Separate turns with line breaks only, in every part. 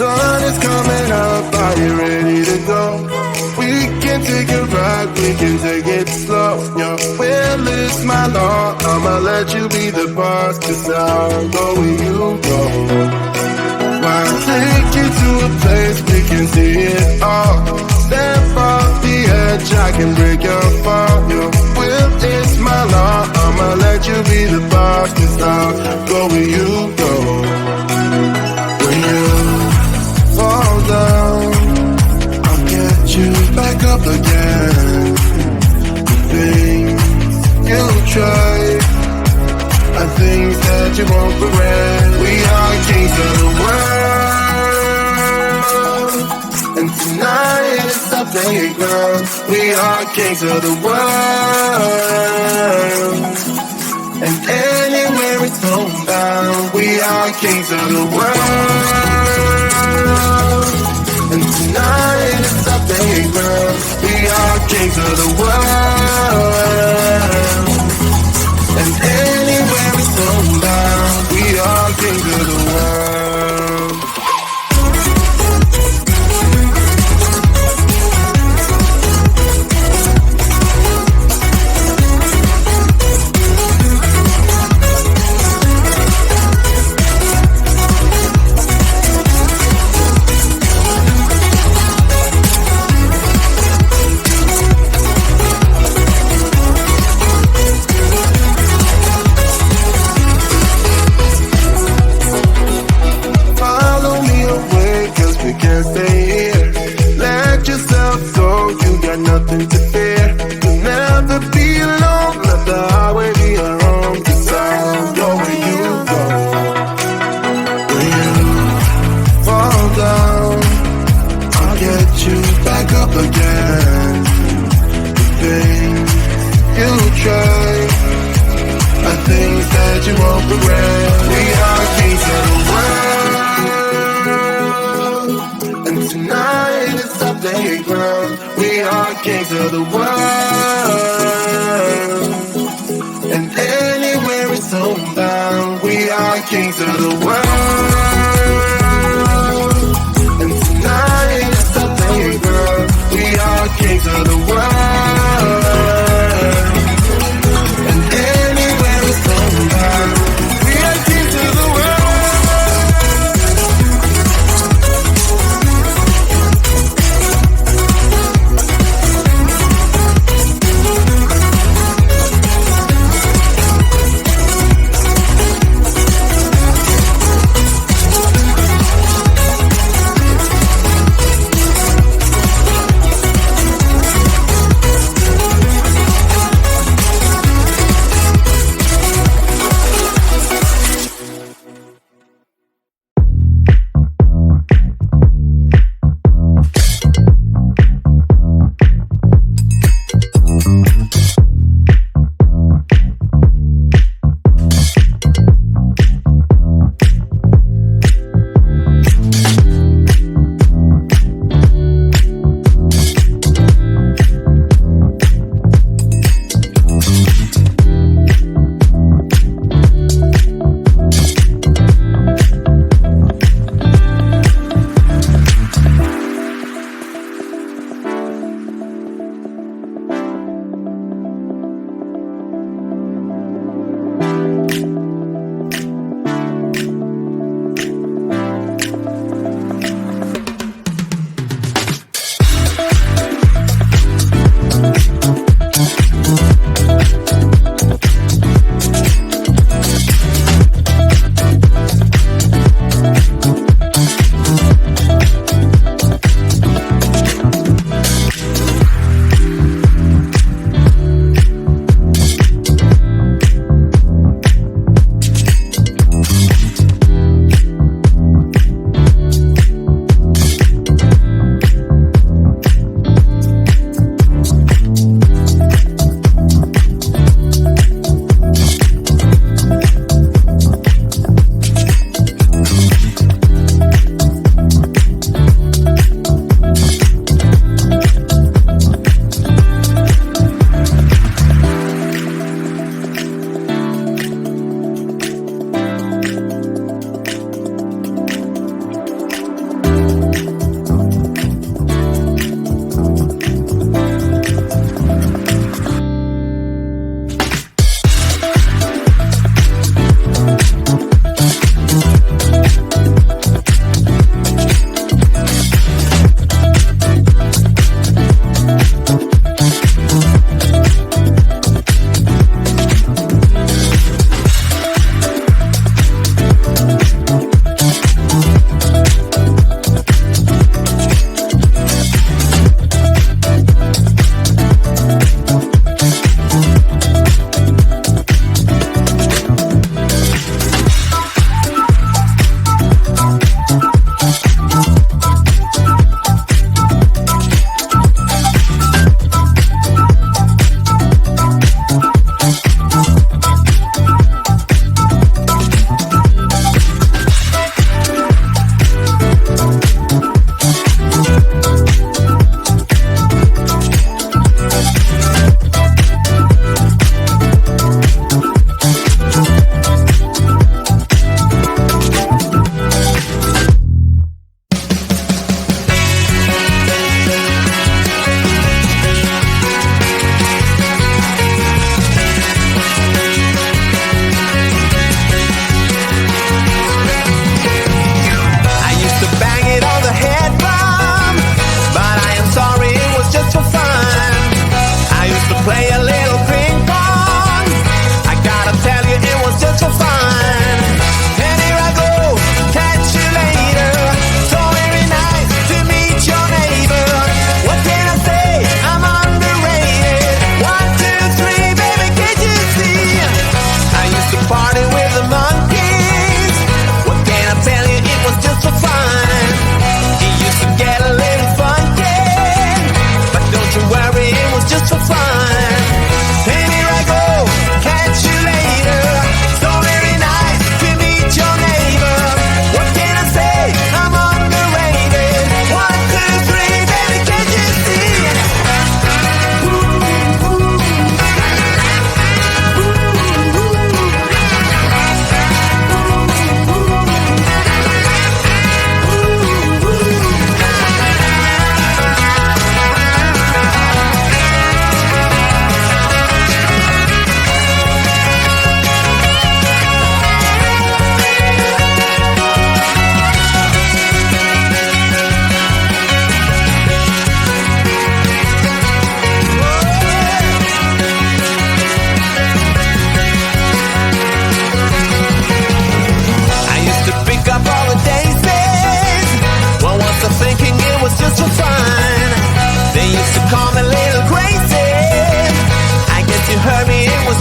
sun is coming up, are you ready to go? We can take a ride, we can take it slow. Your will is my law, I'ma let you be the boss, 'cause I'll go where you go. I'll take you to a place we can see it all. Step off the edge, I can break your fall. Your will is my law, I'ma let you be the boss, 'cause I'll go where you go. When you fall down, I'll get you back up again. The things you tried are things that you won't regret. We are kings of the world, and tonight is our playground. We are kings of the world, and anywhere it's homebound. We are kings of the world, and tonight is our playground. We are kings of the world, and anywhere it's homebound. We are kings of the world. Nothing to fear. You'll never be alone. Let the highway be your home, 'cause I'll go where you go. When you fall down, I'll get you back up again. The things you try are things that you won't regret. We are kings of the world, and tonight is our playground. We are kings of the world, and anywhere it's homebound. We are kings of the world, and tonight is the playground. We are kings of the world, and anywhere it's homebound. We are kings of the world.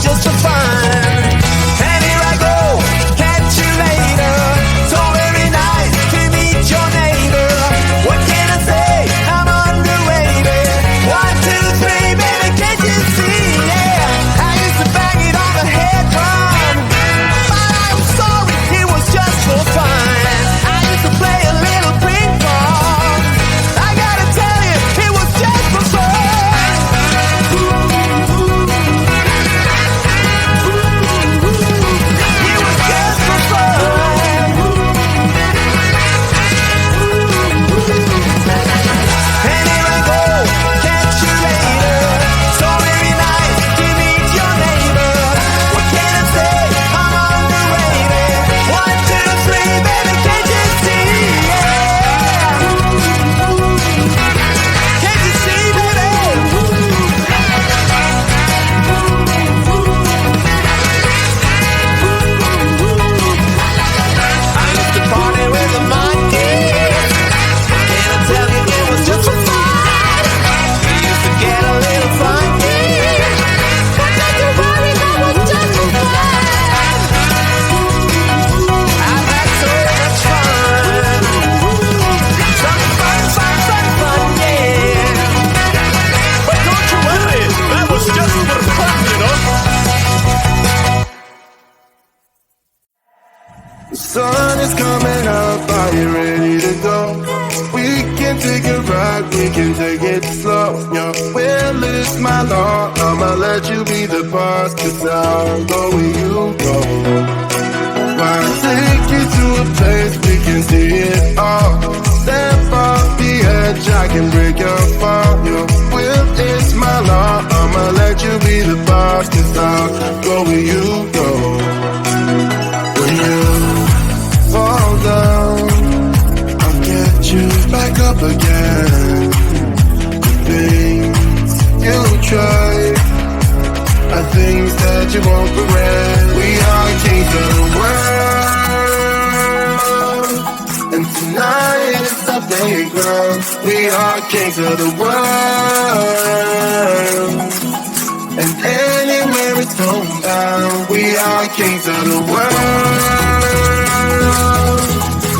was just for fun. And here I go, catch you later. So very nice to meet your neighbor. What can I say? I'm underrated. 1, 2, 3, baby, can't you see? Yeah, I used to bang it on the head drum, but I'm sorry, it was just for fun. I used to play a little ping pong. I gotta tell you, it was just for fun. It was just for fun. And here I go, catch you later. So very nice to meet your neighbor. What can I say? I'm underrated. 1, 2, 3, baby, can't you see? Yeah. Can't you see, baby? I used to party with the monkeys. Can I tell you it was just for fun? We used to get a little funky. But not to worry, that was just for fun. I've had so much fun. Some fun, yeah. But don't you worry, that was just for fun, you know. The sun is coming up, are you ready to go? We can take a ride, we can take it slow. Your will is my law, I'ma let you be the boss, 'cause I'll go where you go. I'll take you to a place we can see it all. Step off the edge, I can break your fall. Your will is my law, I'ma let you be the boss, 'cause I'll go where you go. When you fall down, I'll get you back up again. The things you try are things that you won't regret. We are kings of the world, and tonight is our playground. We are kings of the world, and anywhere it's homebound. We are kings of the world,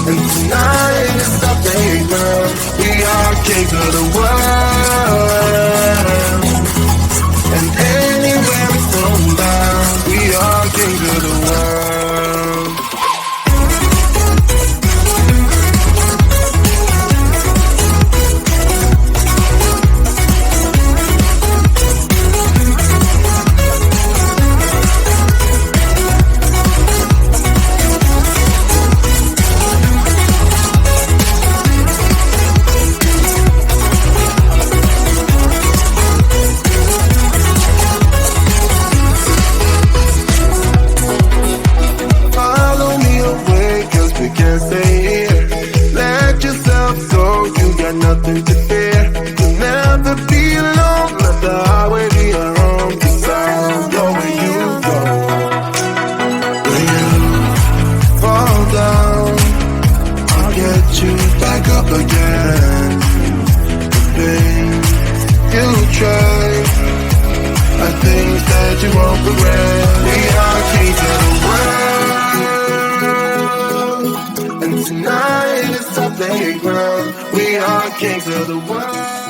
and tonight is our playground. We are kings of the world, and anywhere it's homebound. We are kings of the world. Follow me away, 'cause we can't stay here. Let yourself go, you got nothing to fear. You'll never be alone, let the highway be your home, 'cause I'll go where you go. When you fall down, I'll get you back up again. The things you try are things that you won't regret. We are kings of the world, and tonight is our playground. We are kings of the world.